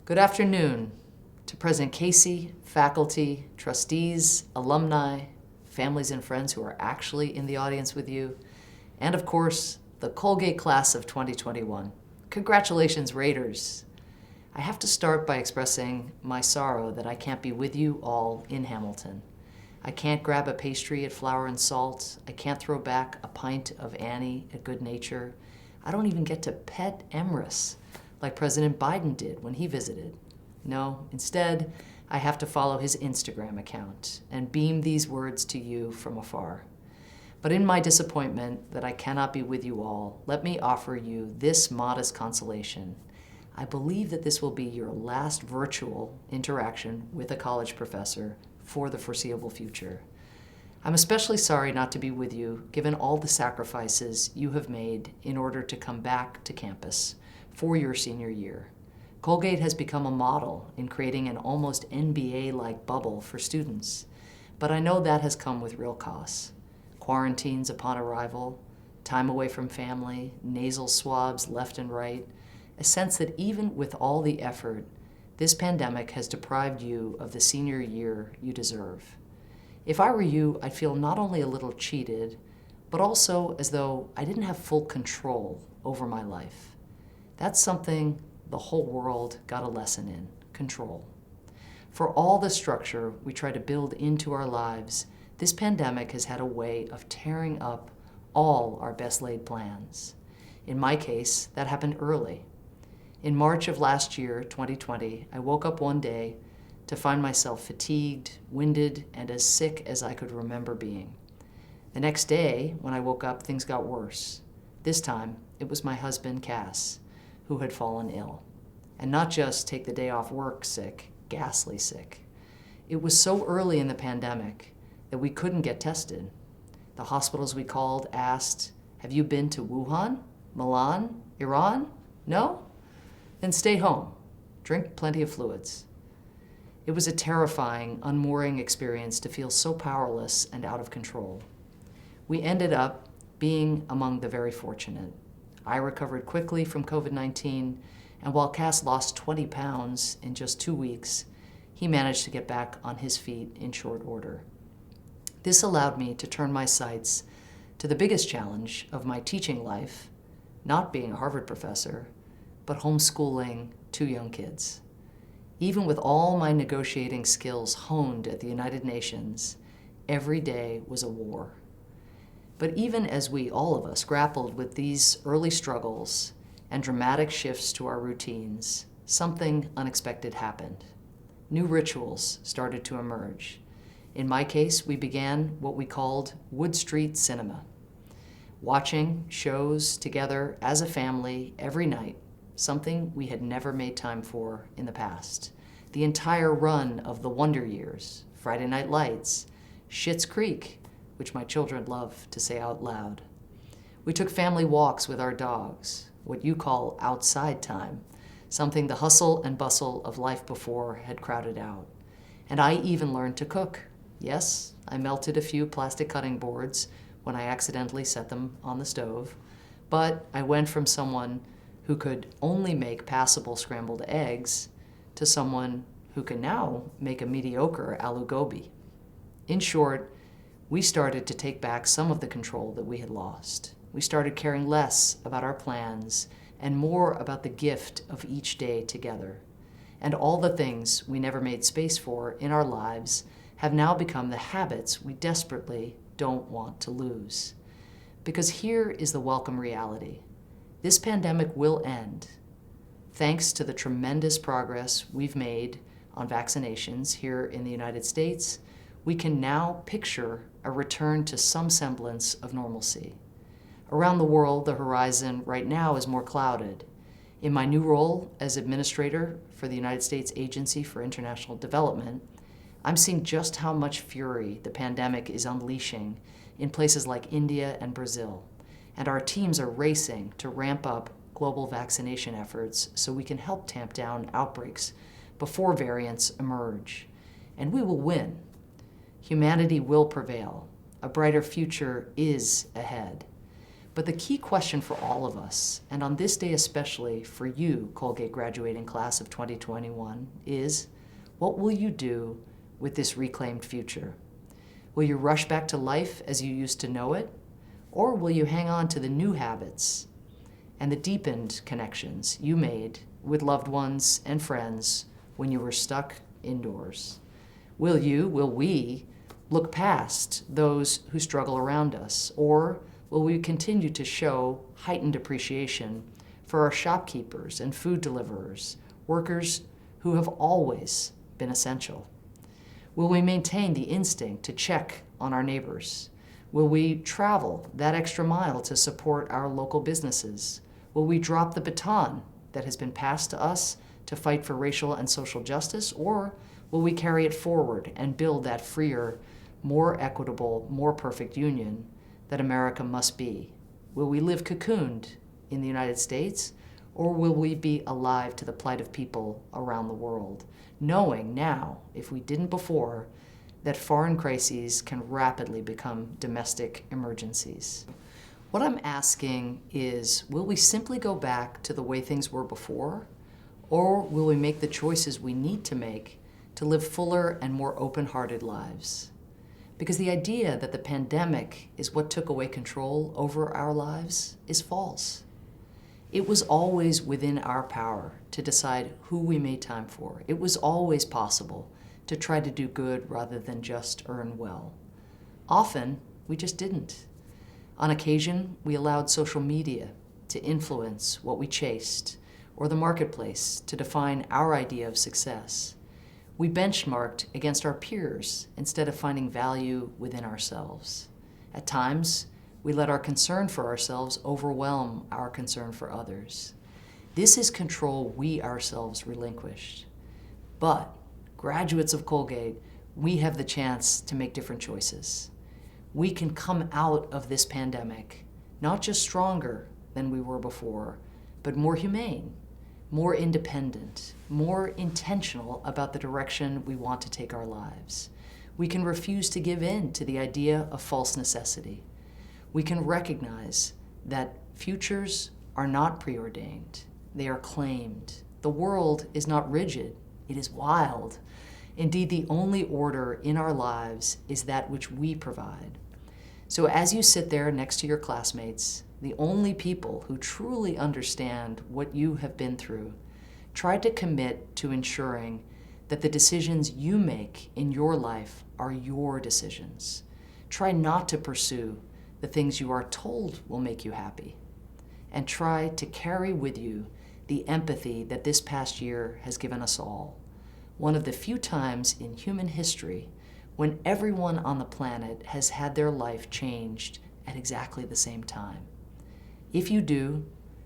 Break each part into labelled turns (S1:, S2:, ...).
S1: Good afternoon to President Casey, faculty, trustees, alumni, families and friends who are actually in the audience with you, and of course, the Colgate class of 2021. Congratulations, Raiders. I have to start by expressing my sorrow that I can't be with you all in Hamilton. I can't grab a pastry at Flour and Salt. I can't throw back a pint of Annie at Good Nature. I don't even get to pet Emrys like President Biden did when he visited. No, instead, I have to follow his Instagram account and beam these words to you from afar. But in my disappointment that I cannot be with you all, let me offer you this modest consolation. I believe that this will be your last virtual interaction with a college professor for the foreseeable future. I'm especially sorry not to be with you, given all the sacrifices you have made in order to come back to campus for your senior year. Colgate has become a model in creating an almost NBA-like bubble for students, but I know that has come with real costs. Quarantines upon arrival, time away from family, nasal swabs left and right, a sense that even with all the effort, this pandemic has deprived you of the senior year you deserve. If I were you, I'd feel not only a little cheated, but also as though I didn't have full control over my life. That's something the whole world got a lesson in: control. For all the structure we try to build into our lives, this pandemic has had a way of tearing up all our best laid plans. In my case, that happened early. In March of last year, 2020, I woke up one day to find myself fatigued, winded, and as sick as I could remember being. The next day, when I woke up, things got worse. This time, it was my husband, Cass, who had fallen ill. And not just take the day off work sick, ghastly sick. It was so early in the pandemic that we couldn't get tested. The hospitals we called asked, "Have you been to Wuhan, Milan, Iran? No? Then stay home. Drink plenty of fluids." It was a terrifying, unmooring experience to feel so powerless and out of control. We ended up being among the very fortunate. I recovered quickly from COVID-19, and while Cass lost 20 pounds in just 2 weeks, he managed to get back on his feet in short order. This allowed me to turn my sights to the biggest challenge of my teaching life, not being a Harvard professor, but homeschooling 2 young kids. Even with all my negotiating skills honed at the United Nations, every day was a war. But even as we, all of us, grappled with these early struggles and dramatic shifts to our routines, something unexpected happened. New rituals started to emerge. In my case, we began what we called Wood Street Cinema, watching shows together as a family every night, something we had never made time for in the past. The entire run of The Wonder Years, Friday Night Lights, Schitt's Creek, which my children love to say out loud. We took family walks with our dogs, what you call outside time, something the hustle and bustle of life before had crowded out. And I even learned to cook. Yes, I melted a few plastic cutting boards when I accidentally set them on the stove, but I went from someone who could only make passable scrambled eggs to someone who can now make a mediocre aloo gobi. In short, we started to take back some of the control that we had lost. We started caring less about our plans and more about the gift of each day together. And all the things we never made space for in our lives have now become the habits we desperately don't want to lose. Because here is the welcome reality. This pandemic will end. Thanks to the tremendous progress we've made on vaccinations here in the United States, we can now picture a return to some semblance of normalcy. Around the world, the horizon right now is more clouded. In my new role as administrator for the United States Agency for International Development, I'm seeing just how much fury the pandemic is unleashing in places like India and Brazil. And our teams are racing to ramp up global vaccination efforts so we can help tamp down outbreaks before variants emerge. And we will win. Humanity will prevail. A brighter future is ahead. But the key question for all of us, and on this day especially for you, Colgate graduating class of 2021, is what will you do with this reclaimed future? Will you rush back to life as you used to know it? Or will you hang on to the new habits and the deepened connections you made with loved ones and friends when you were stuck indoors? Will we look past those who struggle around us? Or will we continue to show heightened appreciation for our shopkeepers and food deliverers, workers who have always been essential? Will we maintain the instinct to check on our neighbors? Will we travel that extra mile to support our local businesses? Will we drop the baton that has been passed to us to fight for racial and social justice? Or will we carry it forward and build that freer, more equitable, more perfect union that America must be? Will we live cocooned in the United States? Or will we be alive to the plight of people around the world, knowing now, if we didn't before, that foreign crises can rapidly become domestic emergencies? What I'm asking is, will we simply go back to the way things were before? Or will we make the choices we need to make to live fuller and more open-hearted lives? Because the idea that the pandemic is what took away control over our lives is false. It was always within our power to decide who we made time for. It was always possible to try to do good rather than just earn well. Often, we just didn't. On occasion, we allowed social media to influence what we chased, or the marketplace to define our idea of success. We benchmarked against our peers instead of finding value within ourselves. At times, we let our concern for ourselves overwhelm our concern for others. This is control we ourselves relinquished. But, graduates of Colgate, we have the chance to make different choices. We can come out of this pandemic not just stronger than we were before, but more humane, more independent, more intentional about the direction we want to take our lives. We can refuse to give in to the idea of false necessity. We can recognize that futures are not preordained, they are claimed. The world is not rigid, it is wild. Indeed, the only order in our lives is that which we provide. So as you sit there next to your classmates, the only people who truly understand what you have been through, try to commit to ensuring that the decisions you make in your life are your decisions. Try not to pursue the things you are told will make you happy. And try to carry with you the empathy that this past year has given us all. One of the few times in human history when everyone on the planet has had their life changed at exactly the same time. If you do,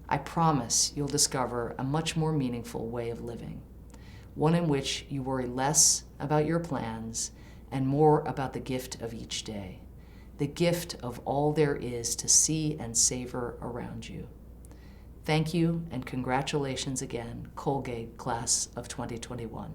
S1: I promise you'll discover a much more meaningful way of living, one in which you worry less about your plans and more about the gift of each day, the gift of all there is to see and savor around you. Thank you and congratulations again, Colgate Class of 2021.